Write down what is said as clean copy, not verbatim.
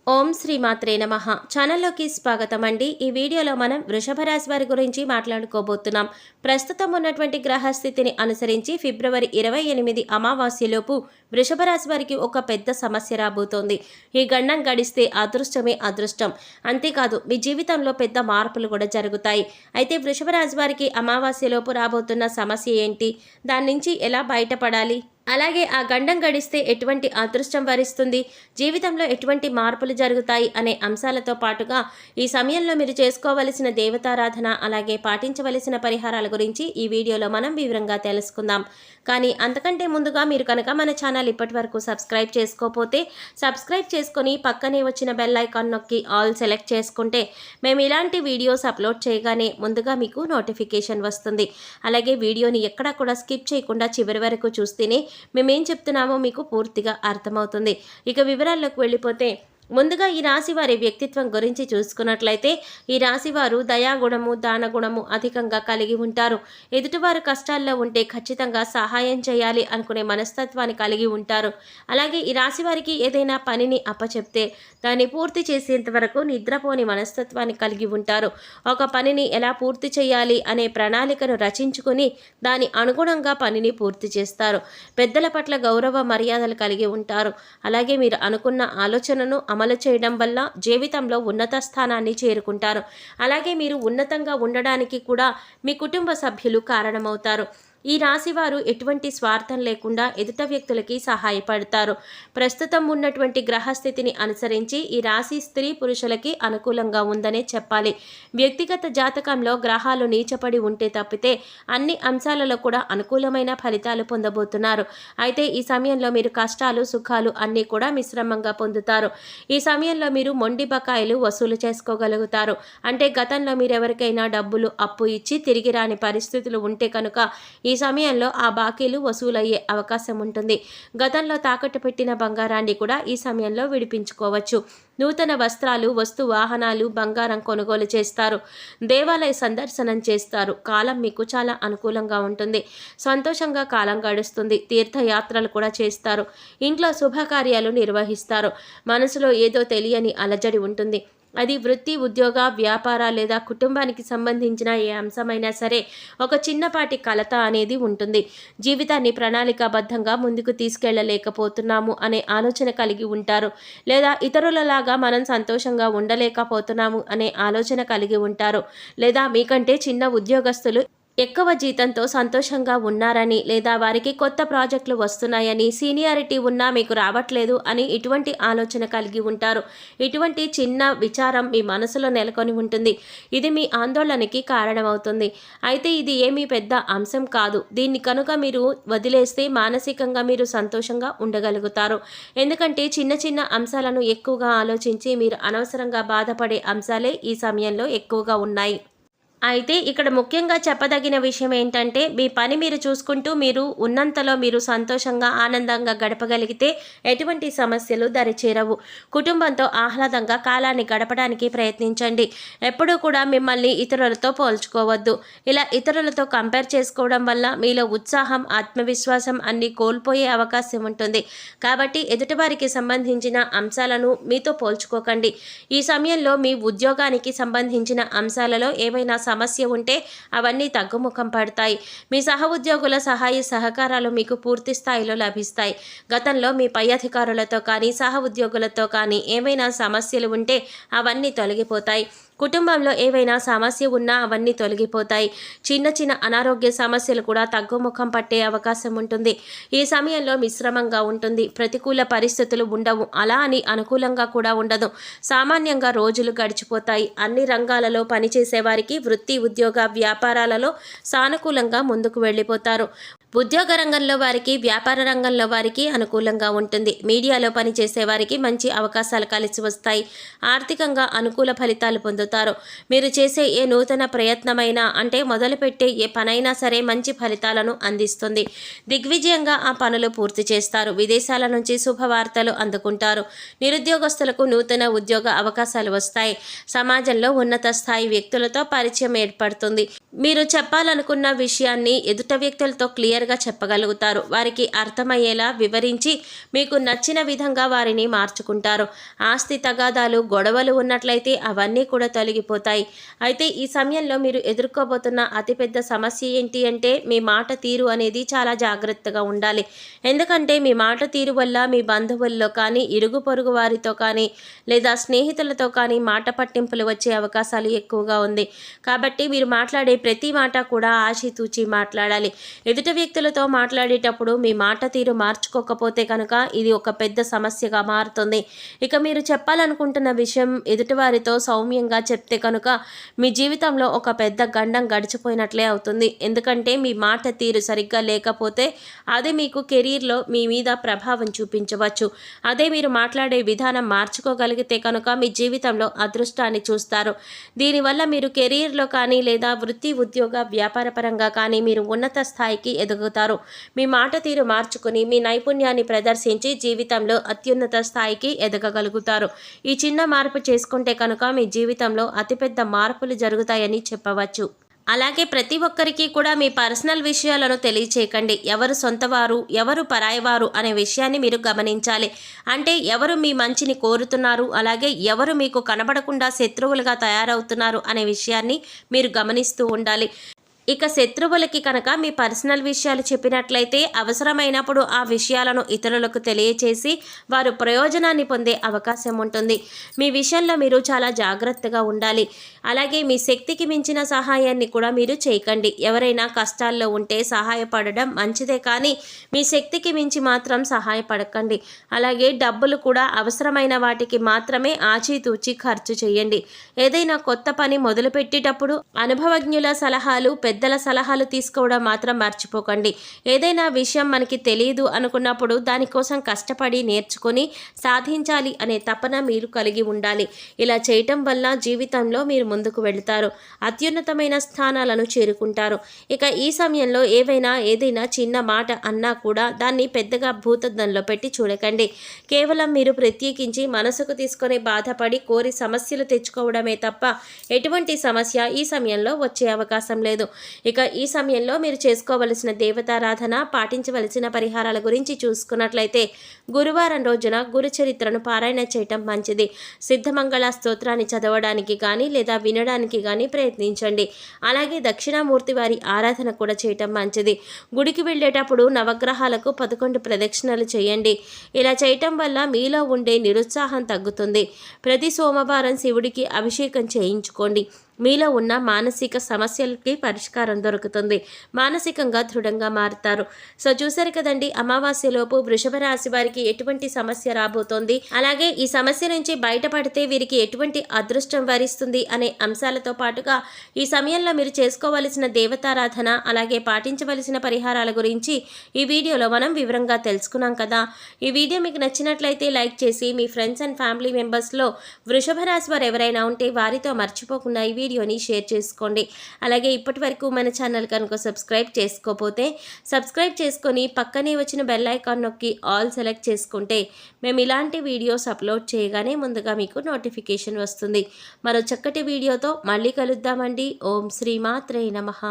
ఓం శ్రీ మాత్రే నమః. ఛానల్లోకి స్వాగతం అండి. ఈ వీడియోలో మనం వృషభ రాశి వారి గురించి మాట్లాడుకోబోతున్నాం. ప్రస్తుతం ఉన్నటువంటి గ్రహస్థితిని అనుసరించి ఫిబ్రవరి 28 అమావాస్యలోపు వృషభ రాశి వారికి ఒక పెద్ద సమస్య రాబోతోంది. ఈ గండం గడిస్తే అదృష్టమే అదృష్టం. అంతేకాదు మీ జీవితంలో పెద్ద మార్పులు కూడా జరుగుతాయి. అయితే వృషభ రాశి వారికి అమావాస్యలోపు రాబోతున్న సమస్య ఏంటి, దాని నుంచి ఎలా బయటపడాలి, అలాగే ఆ గండం గడిస్తే ఎటువంటి అదృష్టం వరిస్తుంది, జీవితంలో ఎటువంటి మార్పులు జరుగుతాయి అనే అంశాలతో పాటుగా ఈ సమయంలో మీరు చేసుకోవలసిన దేవతారాధన అలాగే పాటించవలసిన పరిహారాల గురించి ఈ వీడియోలో మనం వివరంగా తెలుసుకుందాం. కానీ అంతకంటే ముందుగా మీరు కనుక మన ఛానల్ ఇప్పటి వరకు సబ్స్క్రైబ్ చేసుకోకపోతే సబ్స్క్రైబ్ చేసుకొని పక్కనే వచ్చిన బెల్ ఐకాన్ నొక్కి ఆల్ సెలెక్ట్ చేసుకుంటే మేము ఇలాంటి వీడియోస్ అప్లోడ్ చేయగానే ముందుగా మీకు నోటిఫికేషన్ వస్తుంది. అలాగే వీడియోని ఎక్కడా కూడా స్కిప్ చేయకుండా చివరి వరకు చూస్తేనే మేమేం చెప్తున్నామో మీకు పూర్తిగా అర్థమవుతుంది. ఇక వివరాల్లోకి వెళ్ళిపోతే ముందుగా ఈ రాశి వారి వ్యక్తిత్వం గురించి చూసుకున్నట్లయితే ఈ రాశివారు దయాగుణము దానగుణము అధికంగా కలిగి ఉంటారు. ఎదుటివారు కష్టాల్లో ఉంటే ఖచ్చితంగా సహాయం చేయాలి అనుకునే మనస్తత్వాన్ని కలిగి ఉంటారు. అలాగే ఈ రాశి వారికి ఏదైనా పనిని అప్పచెప్తే దాన్ని పూర్తి చేసేంత వరకు నిద్రపోని మనస్తత్వాన్ని కలిగి ఉంటారు. ఒక పనిని ఎలా పూర్తి చేయాలి అనే ప్రణాళికను రచించుకొని దాని అనుగుణంగా పనిని పూర్తి చేస్తారు. పెద్దల పట్ల గౌరవ మర్యాదలు కలిగి ఉంటారు. అలాగే మీరు అనుకున్న ఆలోచనను అమలు చేయడం వల్ల జీవితంలో ఉన్నత స్థానాన్ని చేరుకుంటారు. అలాగే మీరు ఉన్నతంగా ఉండడానికి కూడా మీ కుటుంబ సభ్యులు కారణమవుతారు. ఈ రాశివారు ఎటువంటి స్వార్థం లేకుండా ఎదుట వ్యక్తులకి సహాయపడతారు. ప్రస్తుతం ఉన్నటువంటి గ్రహస్థితిని అనుసరించి ఈ రాశి స్త్రీ పురుషులకి అనుకూలంగా ఉందనే చెప్పాలి. వ్యక్తిగత జాతకంలో గ్రహాలు నీచపడి ఉంటే తప్పితే అన్ని అంశాలలో కూడా అనుకూలమైన ఫలితాలు పొందబోతున్నారు. అయితే ఈ సమయంలో మీరు కష్టాలు సుఖాలు అన్నీ కూడా మిశ్రమంగా పొందుతారు. ఈ సమయంలో మీరు మొండి బకాయిలు వసూలు చేసుకోగలుగుతారు. అంటే గతంలో మీరు ఎవరికైనా డబ్బులు అప్పు ఇచ్చి తిరిగి రాని పరిస్థితులు ఉంటే కనుక ఈ సమయంలో ఆ బాకీలు వసూలయ్యే అవకాశం ఉంటుంది. గతంలో తాకట్టు పెట్టిన బంగారాన్ని కూడా ఈ సమయంలో విడిపించుకోవచ్చు. నూతన వస్త్రాలు వస్తు వాహనాలు బంగారం కొనుగోలు చేస్తారు. దేవాలయ సందర్శనం చేస్తారు. కాలం మీకు చాలా అనుకూలంగా ఉంటుంది. సంతోషంగా కాలం గడుస్తుంది. తీర్థయాత్రలు కూడా చేస్తారు. ఇంట్లో శుభకార్యాలు నిర్వహిస్తారు. మనసులో ఏదో తెలియని అలజడి ఉంటుంది. అది వృత్తి ఉద్యోగ వ్యాపార లేదా కుటుంబానికి సంబంధించిన ఏ అంశమైనా సరే ఒక చిన్నపాటి కలత అనేది ఉంటుంది. జీవితాన్ని ప్రణాళికాబద్ధంగా ముందుకు తీసుకెళ్లలేకపోతున్నాము అనే ఆలోచన కలిగి ఉంటారు. లేదా ఇతరులలాగా మనం సంతోషంగా ఉండలేకపోతున్నాము అనే ఆలోచన కలిగి ఉంటారు. లేదా మీకంటే చిన్న ఉద్యోగస్తులు ఎక్కువ జీతంతో సంతోషంగా ఉన్నారని లేదా వారికి కొత్త ప్రాజెక్టులు వస్తున్నాయని సీనియారిటీ ఉన్నా మీకు రావట్లేదు అని ఇటువంటి ఆలోచన కలిగి ఉంటారు. ఇటువంటి చిన్న విచారం మీ మనసులో నెలకొని ఉంటుంది. ఇది మీ ఆందోళనకి కారణమవుతుంది. అయితే ఇది ఏమీ పెద్ద అంశం కాదు. దీన్ని కనుక మీరు వదిలేస్తే మానసికంగా మీరు సంతోషంగా ఉండగలుగుతారు. ఎందుకంటే చిన్న చిన్న అంశాలను ఎక్కువగా ఆలోచించి మీరు అనవసరంగా బాధపడే అంశాలే ఈ సమయంలో ఎక్కువగా ఉన్నాయి. అయితే ఇక్కడ ముఖ్యంగా చెప్పదగిన విషయం ఏంటంటే మీ పని మీరు చూసుకుంటూ మీరు ఉన్నంతలో మీరు సంతోషంగా ఆనందంగా గడపగలిగితే ఎటువంటి సమస్యలు దరిచేరవు. కుటుంబంతో ఆహ్లాదంగా కాలాన్ని గడపడానికి ప్రయత్నించండి. ఎప్పుడూ కూడా మిమ్మల్ని ఇతరులతో పోల్చుకోవద్దు. ఇలా ఇతరులతో కంపేర్ చేసుకోవడం వల్ల మీలో ఉత్సాహం ఆత్మవిశ్వాసం అన్నీ కోల్పోయే అవకాశం ఉంటుంది. కాబట్టి ఎదుటివారికి సంబంధించిన అంశాలను మీతో పోల్చుకోకండి. ఈ సమయంలో మీ ఉద్యోగానికి సంబంధించిన అంశాలలో ఏవైనా సమస్య ఉంటే అవన్నీ తగ్గుముఖం పడతాయి. మీ సహ ఉద్యోగుల సహాయ సహకారాలు మీకు పూర్తి స్థాయిలో లభిస్తాయి. గతంలో మీ పై అధికారులతో కానీ సహ ఉద్యోగులతో కానీ ఏమైనా సమస్యలు ఉంటే అవన్నీ తొలగిపోతాయి. కుటుంబంలో ఏవైనా సమస్య ఉన్నా అవన్నీ తొలగిపోతాయి. చిన్న చిన్న అనారోగ్య సమస్యలు కూడా తగ్గుముఖం పట్టే అవకాశం ఉంటుంది. ఈ సమయంలో మిశ్రమంగా ఉంటుంది. ప్రతికూల పరిస్థితులు ఉండవు. అలా అని అనుకూలంగా కూడా ఉండదు. సామాన్యంగా రోజులు గడిచిపోతాయి. అన్ని రంగాలలో పనిచేసే వారికి వృత్తి ఉద్యోగ వ్యాపారాలలో సానుకూలంగా ముందుకు వెళ్ళిపోతారు. ఉద్యోగ రంగంలో వారికి వ్యాపార రంగంలో వారికి అనుకూలంగా ఉంటుంది. మీడియాలో పనిచేసే వారికి మంచి అవకాశాలు కలిసి వస్తాయి. ఆర్థికంగా అనుకూల ఫలితాలు పొందుతారు. మీరు చేసే ఏ నూతన ప్రయత్నమైనా అంటే మొదలుపెట్టే ఏ పనైనా సరే మంచి ఫలితాలను అందిస్తుంది. దిగ్విజయంగా ఆ పనులు పూర్తి చేస్తారు. విదేశాల నుంచి శుభవార్తలు అందుకుంటారు. నిరుద్యోగస్తులకు నూతన ఉద్యోగ అవకాశాలు వస్తాయి. సమాజంలో ఉన్నత స్థాయి వ్యక్తులతో పరిచయం ఏర్పడుతుంది. మీరు చెప్పాలనుకున్న విషయాన్ని ఎదుట వ్యక్తులతో క్లియర్ క్లియర్గా చెప్పగలుగుతారు. వారికి అర్థమయ్యేలా వివరించి మీకు నచ్చిన విధంగా వారిని మార్చుకుంటారు. ఆస్తి తగాదాలు, గొడవలు ఉన్నట్లయితే అవన్నీ కూడా తొలగిపోతాయి. అయితే ఈ సమయంలో మీరు ఎదుర్కోబోతున్న అతిపెద్ద సమస్య ఏంటి అంటే మీ మాట తీరు అనేది చాలా జాగ్రత్తగా ఉండాలి. ఎందుకంటే మీ మాట తీరు వల్ల మీ బంధువుల్లో కానీ, ఇరుగు పొరుగు వారితో కానీ, లేదా స్నేహితులతో కానీ మాట పట్టింపులు వచ్చే అవకాశాలు ఎక్కువగా ఉంది. కాబట్టి మీరు మాట్లాడే ప్రతి మాట కూడా ఆచితూచి మాట్లాడాలి. ఎదుటి వ్యక్తులతో మాట్లాడేటప్పుడు మీ మాట తీరు మార్చుకోకపోతే కనుక ఇది ఒక పెద్ద సమస్యగా మారుతుంది. ఇక మీరు చెప్పాలనుకుంటున్న విషయం ఎదుటివారితో సౌమ్యంగా చెప్తే కనుక మీ జీవితంలో ఒక పెద్ద గండం గడిచిపోయినట్లే అవుతుంది. ఎందుకంటే మీ మాట తీరు సరిగ్గా లేకపోతే అది మీకు కెరీర్లో మీ మీద ప్రభావం చూపించవచ్చు. అదే మీరు మాట్లాడే విధానం మార్చుకోగలిగితే కనుక మీ జీవితంలో అదృష్టాన్ని చూస్తారు. దీనివల్ల మీరు కెరీర్లో కానీ లేదా వృత్తి, ఉద్యోగ, వ్యాపార పరంగా కానీ మీరు ఉన్నత స్థాయికి ఎదుగుతారు. మీ మాట తీరు మార్చుకుని మీ నైపుణ్యాన్ని ప్రదర్శించి జీవితంలో అత్యున్నత స్థాయికి ఎదగగలుగుతారు. ఈ చిన్న మార్పు చేసుకుంటే కనుక మీ జీవితంలో అతిపెద్ద మార్పులు జరుగుతాయని చెప్పవచ్చు. అలాగే ప్రతి ఒక్కరికి కూడా మీ పర్సనల్ విషయాలను తెలియచేయకండి. ఎవరు సొంతవారు, ఎవరు పరాయివారు అనే విషయాన్ని మీరు గమనించాలి. అంటే ఎవరు మీ మంచిని కోరుతున్నారు, అలాగే ఎవరు మీకు కనబడకుండా శత్రువులుగా తయారవుతున్నారు అనే విషయాన్ని మీరు గమనిస్తూ ఉండాలి. ఇక శత్రువులకి కనుక మీ పర్సనల్ విషయాలు చెప్పినట్లయితే అవసరమైనప్పుడు ఆ విషయాలను ఇతరులకు తెలియచేసి వారు ప్రయోజనాన్ని పొందే అవకాశం ఉంటుంది. మీ విషయంలో మీరు చాలా జాగ్రత్తగా ఉండాలి. అలాగే మీ శక్తికి మించిన సహాయాన్ని కూడా మీరు చేయకండి. ఎవరైనా కష్టాల్లో ఉంటే సహాయపడడం మంచిదే, కానీ మీ శక్తికి మించి మాత్రం సహాయపడకండి. అలాగే డబ్బులు కూడా అవసరమైన వాటికి మాత్రమే ఆచితూచి ఖర్చు చేయండి. ఏదైనా కొత్త పని మొదలుపెట్టేటప్పుడు అనుభవజ్ఞుల సలహాలు, పెద్దల సలహాలు తీసుకోవడం మాత్రం మర్చిపోకండి. ఏదైనా విషయం మనకి తెలియదు అనుకున్నప్పుడు దానికోసం కష్టపడి నేర్చుకొని సాధించాలి అనే తపన మీరు కలిగి ఉండాలి. ఇలా చేయటం వల్ల జీవితంలో మీరు ముందుకు వెళుతారు, అత్యున్నతమైన స్థానాలను చేరుకుంటారు. ఇక ఈ సమయంలో ఏదైనా చిన్న మాట అన్నా కూడా దాన్ని పెద్దగా భూతద్దంలో పెట్టి చూడకండి. కేవలం మీరు ప్రత్యేకించి మనసుకు తీసుకొని బాధపడి కోరి సమస్యలు తెచ్చుకోవడమే తప్ప ఎటువంటి సమస్య ఈ సమయంలో వచ్చే అవకాశం లేదు. ఇక ఈ సమయంలో మీరు చేసుకోవలసిన దేవతారాధన, పాటించవలసిన పరిహారాల గురించి చూసుకున్నట్లయితే గురువారం రోజున గురు చరిత్రను పారాయణ చేయటం మంచిది. సిద్ధమంగళ స్తోత్రాన్ని చదవడానికి కానీ లేదా వినడానికి కానీ ప్రయత్నించండి. అలాగే దక్షిణామూర్తి వారి ఆరాధన కూడా చేయటం మంచిది. గుడికి వెళ్ళేటప్పుడు నవగ్రహాలకు 11 ప్రదక్షిణలు చేయండి. ఇలా చేయటం వల్ల మీలో ఉండే నిరుత్సాహం తగ్గుతుంది. ప్రతి సోమవారం శివుడికి అభిషేకం చేయించుకోండి. మీలో ఉన్న మానసిక సమస్యలకి పరిష్కారం దొరుకుతుంది. మానసికంగా దృఢంగా మారుతారు. సో చూసారు కదండి, అమావాస్యలోపు వృషభ రాశి వారికి ఎటువంటి సమస్య రాబోతోంది, అలాగే ఈ సమస్య నుంచి బయటపడితే వీరికి ఎటువంటి అదృష్టం వరిస్తుంది అనే అంశాలతో పాటుగా ఈ సమయంలో మీరు చేసుకోవలసిన దేవతారాధన, అలాగే పాటించవలసిన పరిహారాల గురించి ఈ వీడియోలో మనం వివరంగా తెలుసుకున్నాం కదా. ఈ వీడియో మీకు నచ్చినట్లయితే లైక్ చేసి మీ ఫ్రెండ్స్ అండ్ ఫ్యామిలీ మెంబర్స్లో వృషభ రాశి వారు ఎవరైనా ఉంటే వారితో మర్చిపోకుండా ఈ వీడియోని షేర్ చేసుకోండి. అలాగే ఇప్పటి వరకు మన ఛానల్ కనుక సబ్స్క్రైబ్ చేసుకోకపోతే సబ్స్క్రైబ్ చేసుకొని పక్కనే వచ్చిన బెల్ ఐకాన్ నొక్కి ఆల్ సెలెక్ట్ చేసుకుంటే మేము ఇలాంటి వీడియోస్ అప్లోడ్ చేయగానే ముందుగా మీకు నోటిఫికేషన్ వస్తుంది. మరో చక్కటి వీడియోతో మళ్ళీ కలుద్దామండి. ఓం శ్రీ మాత్రే నమః.